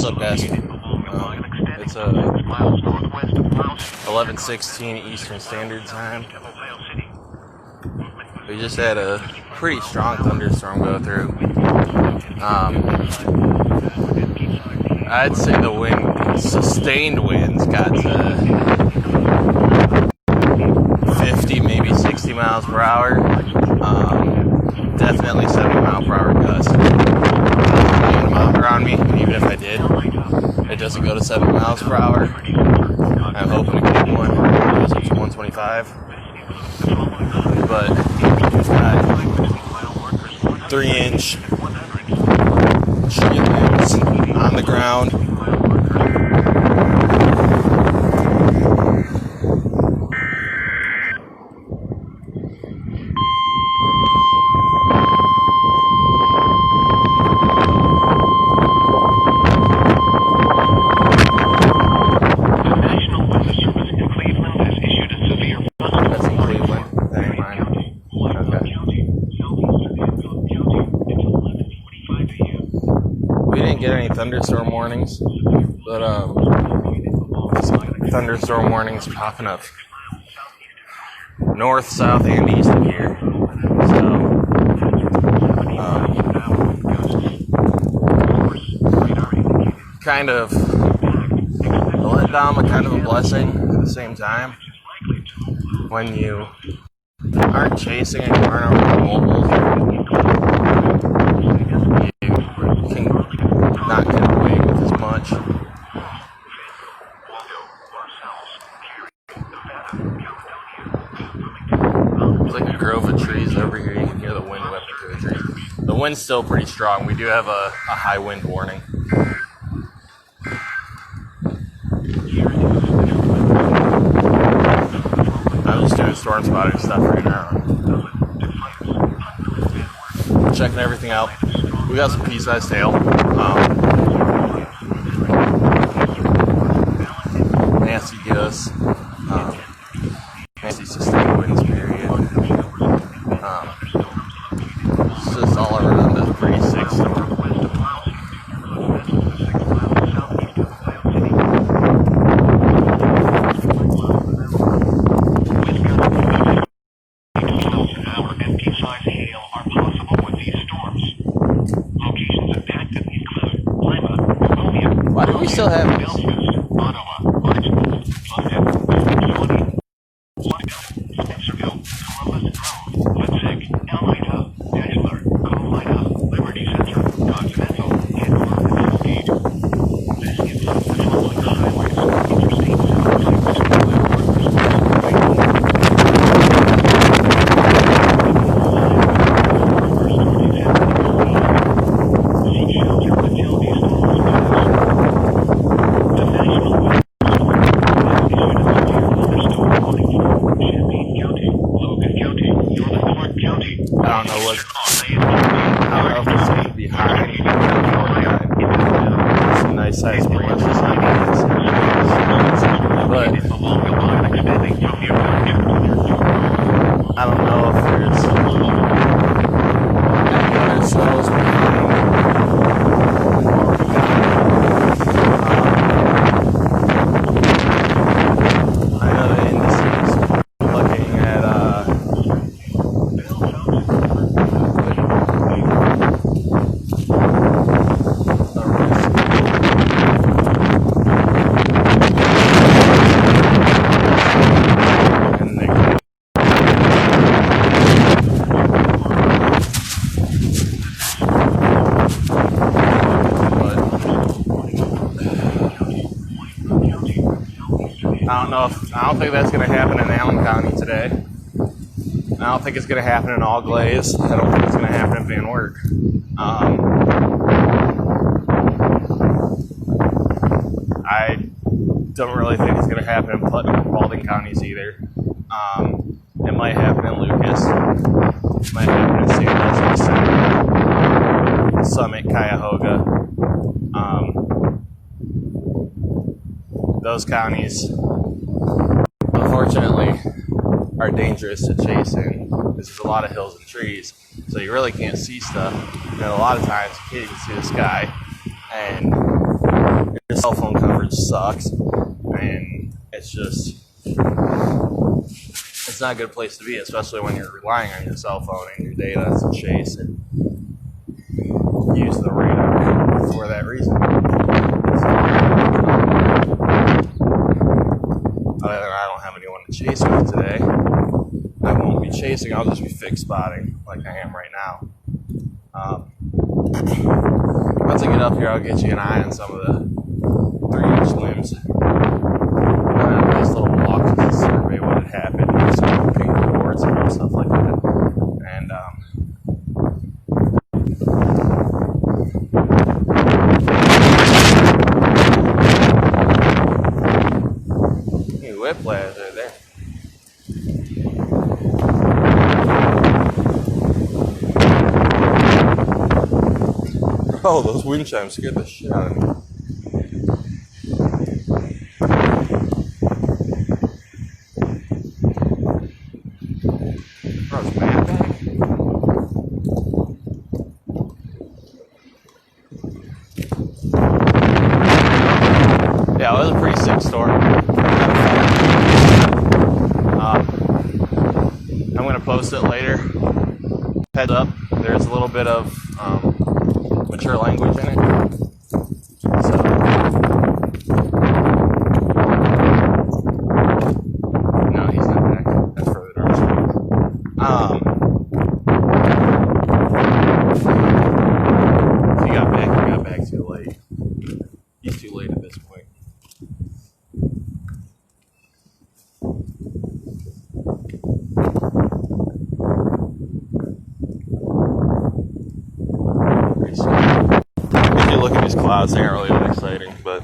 What's up, guys? It's 11:16 Eastern Standard Time. We just had a pretty strong thunderstorm go through. I'd say the sustained winds got to 50, maybe 60 miles per hour. Definitely 70 mile per hour gusts. Around me, even if I did, it doesn't go to 70 miles per hour. I'm hoping to get one. It goes up to 125. But we've got 3-inch street winds on the ground. Get any thunderstorm warnings, but thunderstorm warnings popping up north, south, and east of here. So kind of a letdown, but kind of a blessing at the same time. When you aren't chasing and you aren't over mobile, not get away with as much. There's like a grove of trees over here. You can hear the wind whipping through the trees. The wind's still pretty strong. We do have a high wind warning. I'm just doing storm spotting stuff right now. Checking everything out. We got some pea-sized hail. Nancy gives Nancy sustained winds period. It's just all around a pretty sick storm. Why do we still have this? I don't know if this is behind. Some nice sized branches on the but I don't know if there's cells behind. I know the indices looking at I don't think that's going to happen in Allen County today. I don't think it's going to happen in All Glaze. I don't think it's going to happen in Van Wert. I don't really think it's going to happen in Putnam or Paulding counties either. It might happen in Lucas. It might happen in St. Leslie Center, Summit, Cuyahoga. Those counties, unfortunately, are dangerous to chase in because there's a lot of hills and trees, so you really can't see stuff. And a lot of times you can't even see the sky, and coverage sucks, and it's not a good place to be, especially when you're relying on your cell phone and your data to chase and use the radar for that reason. Other than I don't have anyone to chase with today, I won't be chasing. I'll just be fixed spotting like I am right now. Once I get up here, I'll get you an eye on some of the 3-inch limbs. A nice little walk to survey what had happened, some looking reports and stuff like that. And whiplash right there. Oh, those wind chimes scared the shit out of me. Oh, it's Matt back? Yeah, it was a pretty sick storm. I'm going to post it later. Heads up, there's a little bit of mature language in it. So, no, he's not back. That's further downstream. If he got back too late. He's too late at this point. If you look at these clouds, they aren't really that exciting, but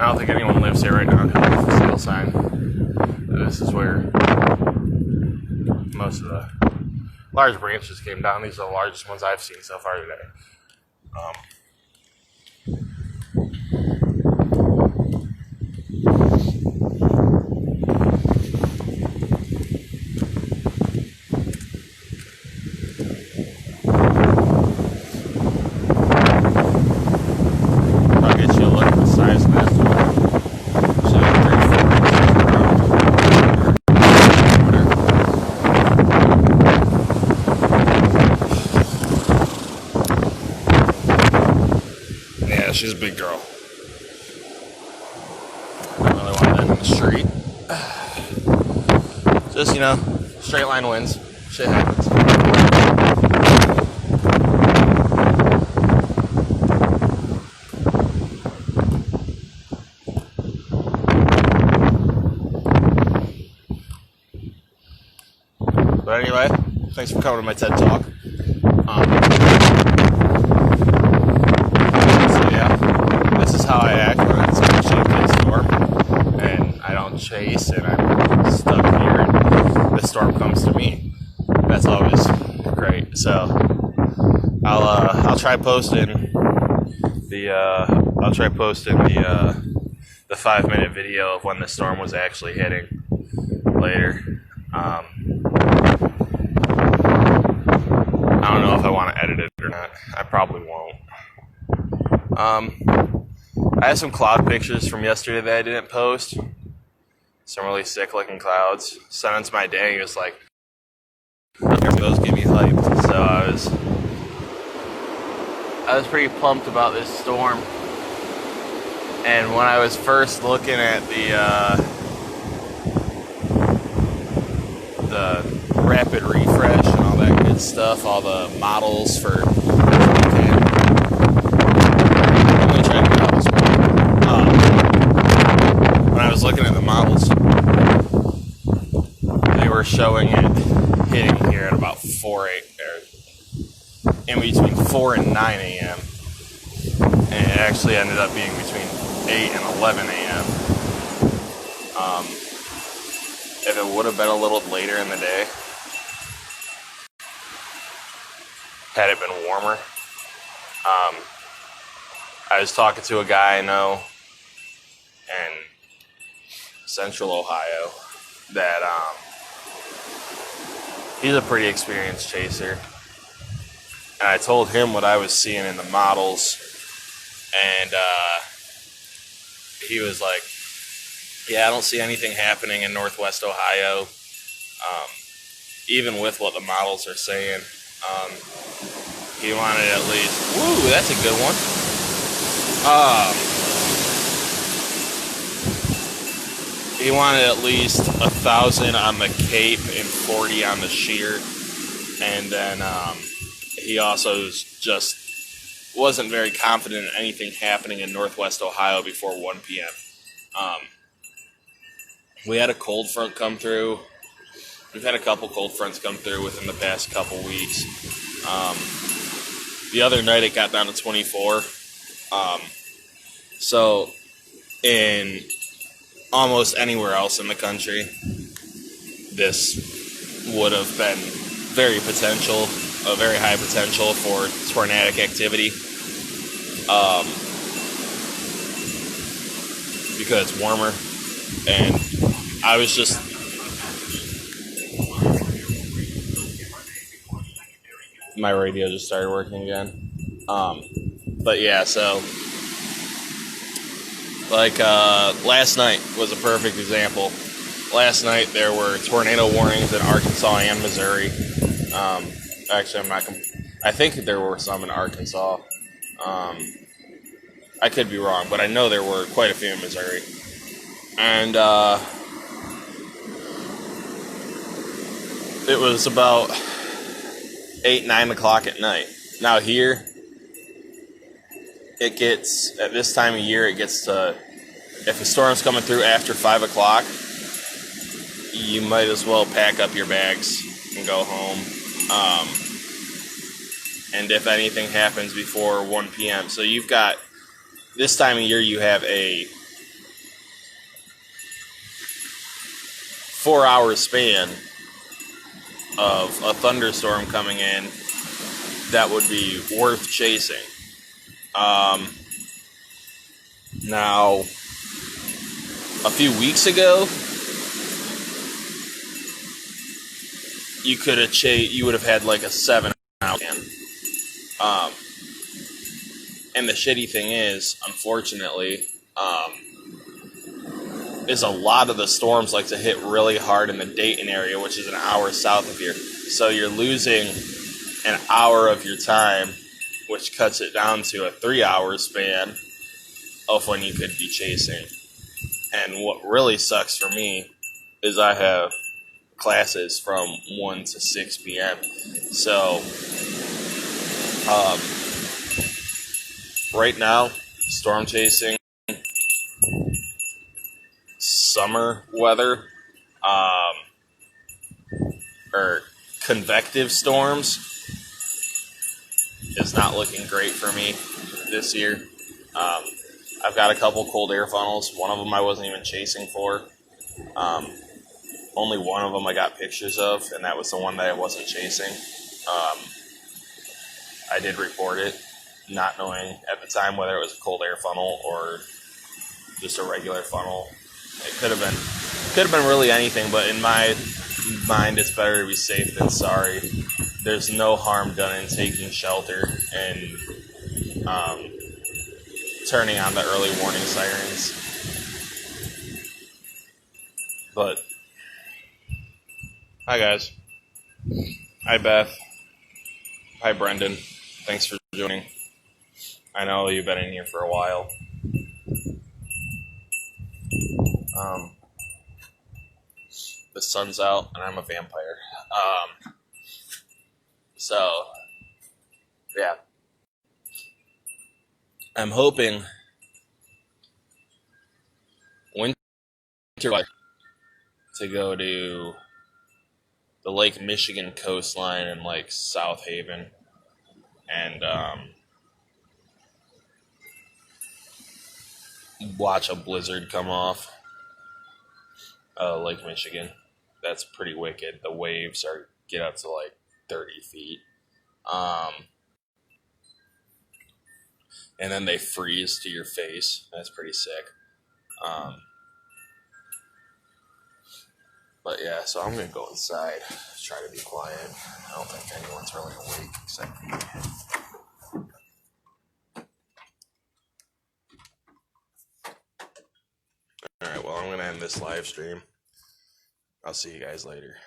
I don't think anyone lives here right now because of the for sale sign. This is where most of the large branches came down. These are the largest ones I've seen so far today. I'll get you a look at the size of that. Yeah, she's a big girl. Another one in the street. Just, straight line wins. Shit happens. But anyway, thanks for coming to my TED Talk. This is how I act when it's actually a big storm and I don't chase and I'm stuck here and the storm comes to me. That's always great. So I'll try posting the 5-minute video of when the storm was actually hitting later. I don't know if I want to edit it or not. I probably won't. I have some cloud pictures from yesterday that I didn't post. Some really sick looking clouds. Sent them to my dad. He was like, those give me hype. So I was pretty pumped about this storm. And when I was first looking at the rapid refresh and all that good stuff, all the models for I'm gonna try to get out this morning. were showing it hitting here at about 4 in between 4 and 9 a.m. And it actually ended up being between 8 and 11 a.m. If it would have been a little later in the day, had it been warmer, I was talking to a guy I know in Central Ohio that he's a pretty experienced chaser, and I told him what I was seeing in the models, and he was like, yeah, I don't see anything happening in Northwest Ohio, even with what the models are saying. He wanted at least, woo, that's a good one. He wanted at least 1,000 on the Cape and 40 on the sheer. And then he also just wasn't very confident in anything happening in Northwest Ohio before 1 p.m. We had a cold front come through. We've had a couple cold fronts come through within the past couple weeks. The other night it got down to 24. So in almost anywhere else in the country, this would have been a very high potential for tornadic activity. Because it's warmer. And I was just... My radio just started working again. But yeah, so... last night was a perfect example. Last night there were tornado warnings in Arkansas and Missouri. Actually, I think there were some in Arkansas. I could be wrong, but I know there were quite a few in Missouri. And it was about 8, 9 o'clock at night. Now here, it gets, at this time of year, it gets to, if a storm's coming through after 5 o'clock, you might as well pack up your bags and go home. And if anything happens before 1 p.m. So you've got, this time of year, you have a 4-hour span of a thunderstorm coming in that would be worth chasing. Now, a few weeks ago, you would have had like a 7-hour span. And the shitty thing is, unfortunately, is a lot of the storms like to hit really hard in the Dayton area, which is an hour south of here. So you're losing an hour of your time, which cuts it down to a 3-hour span of when you could be chasing. And what really sucks for me is I have classes from 1 to 6 p.m. So, right now, storm chasing, summer weather, or convective storms is not looking great for me this year. I've got a couple cold air funnels. One of them I wasn't even chasing for. Only one of them I got pictures of, and that was the one that I wasn't chasing. I did report it, not knowing at the time whether it was a cold air funnel or just a regular funnel. It could have been really anything, but in my mind, it's better to be safe than sorry. There's no harm done in taking shelter and turning on the early warning sirens. But, hi guys. Hi Beth. Hi Brendan. Thanks for joining. I know you've been in here for a while. The sun's out and I'm a vampire. So, yeah. I'm hoping winter to go to the Lake Michigan coastline in like South Haven, and watch a blizzard come off Lake Michigan. That's pretty wicked. The waves get up to like 30 feet. And then they freeze to your face. That's pretty sick. But yeah, so I'm going to go inside, try to be quiet. I don't think anyone's really awake except me. Alright, well, I'm going to end this live stream. I'll see you guys later.